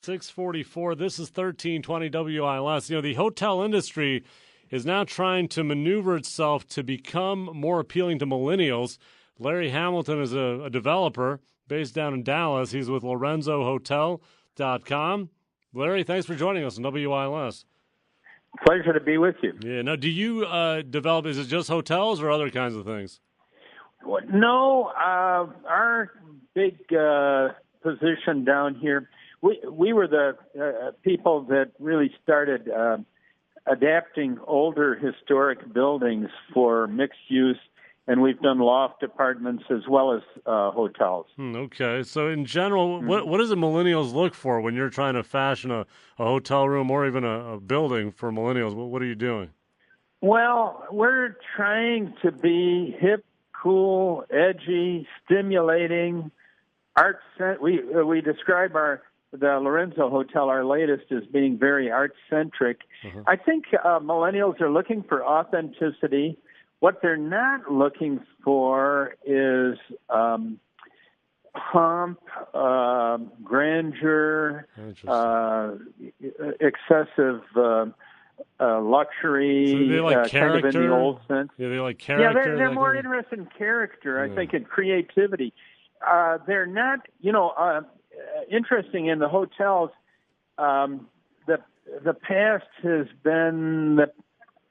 644. This is 1320 WILS. You know, the hotel industry is now trying to maneuver itself to become more appealing to millennials. Larry Hamilton is a developer based down in Dallas. He's with LorenzoHotel.com. Larry, thanks for joining us on WILS. Pleasure to be with you. Yeah. Now, do you develop, is it just hotels or other kinds of things? No, our big position down here, we were the people that really started adapting older historic buildings for mixed use, and we've done loft apartments as well as hotels. Okay. So in general, what does the millennials look for when you're trying to fashion a hotel room or even a building for millennials? What are you doing? Well, we're trying to be hip, cool, edgy, stimulating, we describe the Lorenzo Hotel, our latest, as being very art-centric. I think millennials are looking for authenticity. What they're not looking for is pomp, grandeur, excessive luxury, so they like kind of in the old sense. Yeah, they like character. Yeah, they're more interested in character, I think, and creativity. They're not, interesting in the hotels. The past has been the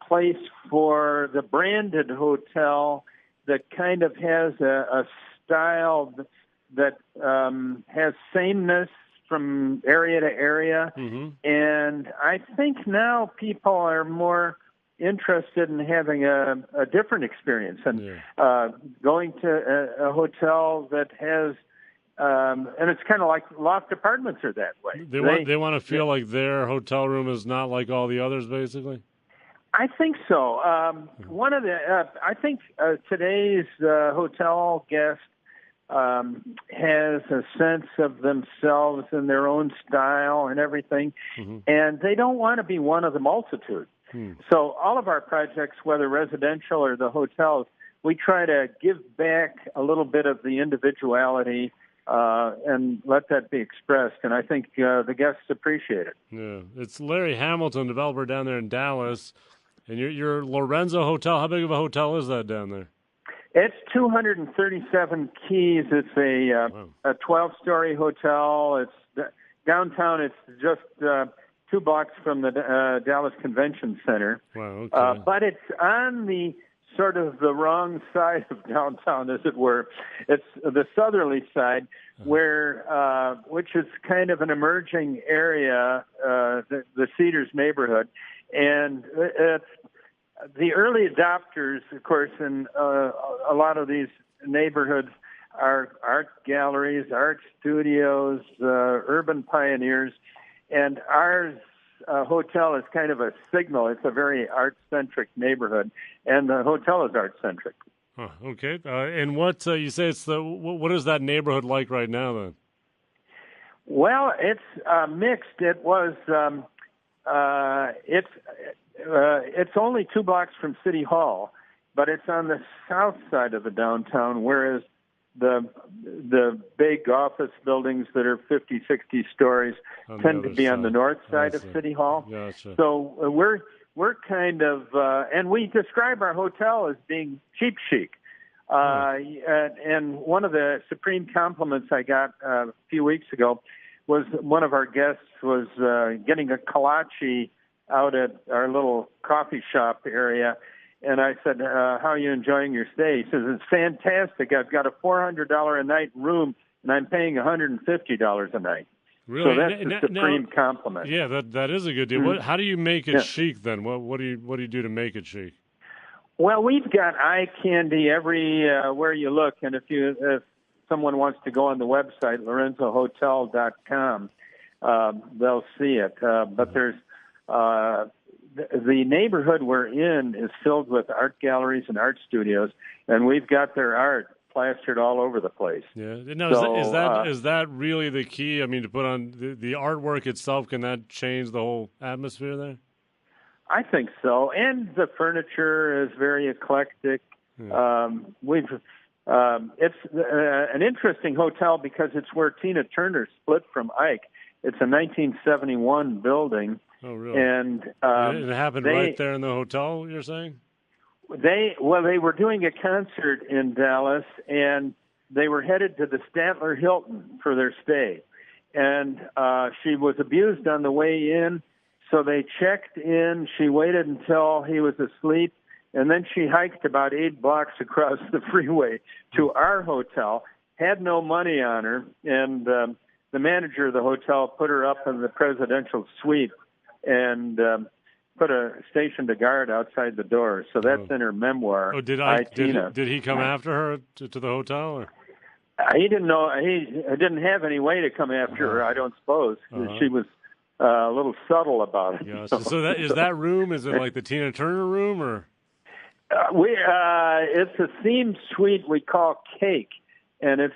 place for the branded hotel that kind of has a style that has sameness from area to area. And I think now people are more interested in having a different experience and going to a hotel that has, and it's kind of like loft apartments are that way. They want to feel like their hotel room is not like all the others, basically. I think so. One of the, I think today's hotel guest has a sense of themselves and their own style and everything, and they don't want to be one of the multitude. So all of our projects, whether residential or the hotels, we try to give back a little bit of the individuality and let that be expressed. And I think the guests appreciate it. Yeah, it's Larry Hamilton, developer down there in Dallas. And your Lorenzo Hotel, how big of a hotel is that down there? It's 237 keys. It's a 12-story hotel. It's downtown. It's just 2 blocks from the Dallas Convention Center. Wow, okay. But it's on the sort of the wrong side of downtown, as it were. It's the southerly side, which is kind of an emerging area, the Cedars neighborhood. And it's the early adopters, of course, in a lot of these neighborhoods are art galleries, art studios, urban pioneers, and ours hotel is kind of a signal. It's a very art-centric neighborhood, and the hotel is art-centric. Okay. And what you say it's what is that neighborhood like right now then? Well, it's mixed. It was it's only 2 blocks from City Hall, but it's on the south side of the downtown, whereas the big office buildings that are 50, 60 stories tend to be on the north side of City Hall. Gotcha. So we're kind of, and we describe our hotel as being cheap chic. And one of the supreme compliments I got a few weeks ago was one of our guests was getting a kolache out at our little coffee shop area. And I said, how are you enjoying your stay? He says, it's fantastic. I've got a $400 a night room, and I'm paying $150 a night. Really? So that's a supreme compliment. Yeah, that is a good deal. How do you make it chic then? What do you do to make it chic? Well, we've got eye candy everywhere you look. And if someone wants to go on the website, LorenzoHotel.com, they'll see it. But there's the neighborhood we're in is filled with art galleries and art studios, and we've got their art plastered all over the place. Yeah. Now, is that really the key? I mean, to put on the artwork itself, can that change the whole atmosphere there? I think so. And the furniture is very eclectic. Yeah. It's an interesting hotel because it's where Tina Turner split from Ike. It's a 1971 building. Oh, really? And it happened right there in the hotel, you're saying? They were doing a concert in Dallas, and they were headed to the Statler Hilton for their stay. And she was abused on the way in, so they checked in. She waited until he was asleep, and then she hiked about 8 blocks across the freeway to our hotel, had no money on her, and the manager of the hotel put her up in the presidential suite and stationed a guard outside the door. So that's in her memoir. Oh, did he come after her to the hotel? Or? He didn't know. He didn't have any way to come after her, I don't suppose. She was a little subtle about it. Yeah. So that room, is it like the Tina Turner room, or? It's a themed suite we call Cake, and it's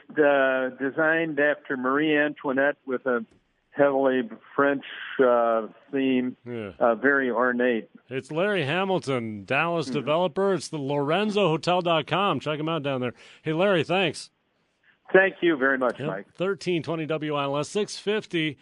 designed after Marie Antoinette with a heavily French theme, very ornate. It's Larry Hamilton, Dallas developer. It's the LorenzoHotel.com. Check him out down there. Hey, Larry, thanks. Thank you very much, Mike. 1320 WILS 650.